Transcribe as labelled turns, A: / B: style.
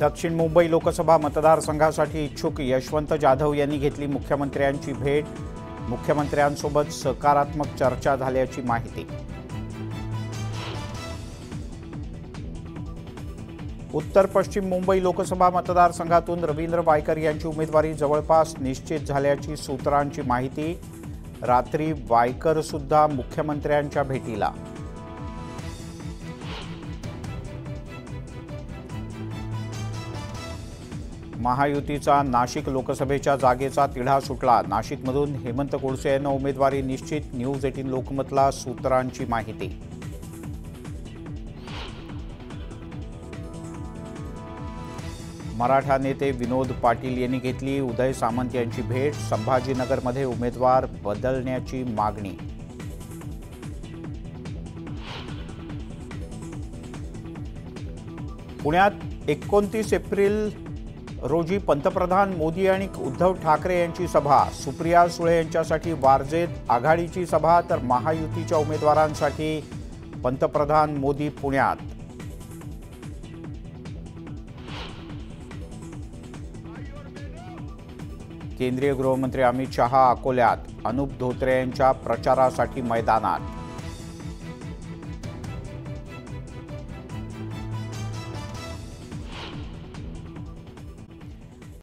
A: दक्षिण मुंबई लोकसभा मतदारसंघासाठी इच्छुक यशवंत जाधव यांनी घेतली मुख्यमंत्र्यांची भेट। मुख्यमंत्र्यांसोबत सकारात्मक चर्चा झाल्याची माहिती। उत्तर पश्चिम मुंबई लोकसभा मतदारसंघातून रवींद्र वायकर यांची उमेदवारी जवळपास निश्चित झाल्याची सूत्रांची माहिती। रात्री वायकर सुद्धा मुख्यमंत्र्यांच्या भेटीला। महायुतीचा नाशिक लोकसभेच्या जागेचा तिढा सुटला। नाशिकमधून हेमंत कोळसे यांना उमेदवारी निश्चित। न्यूज 18 लोकमतला सूत्रांची माहिती। मराठा नेते विनोद पाटील यांनी घेतली उदय सामंत यांची भेट। संभाजीनगरमध्ये उमेदवार बदलण्याची मागणी। पुण्यात 29 एप्रिल रोजी पंतप्रधान मोदी आणि उद्धव ठाकरे यांची सभा। सुप्रिया सुळे यांच्यासाठी वारजेत आघाडीची सभा, तर महायुतीच्या उमेदवारांसाठी पंतप्रधान मोदी पुण्यात। केंद्रीय गृहमंत्री अमित शहा अकोल्यात। अनुप धोत्रे यांच्या प्रचारासाठी मैदानात।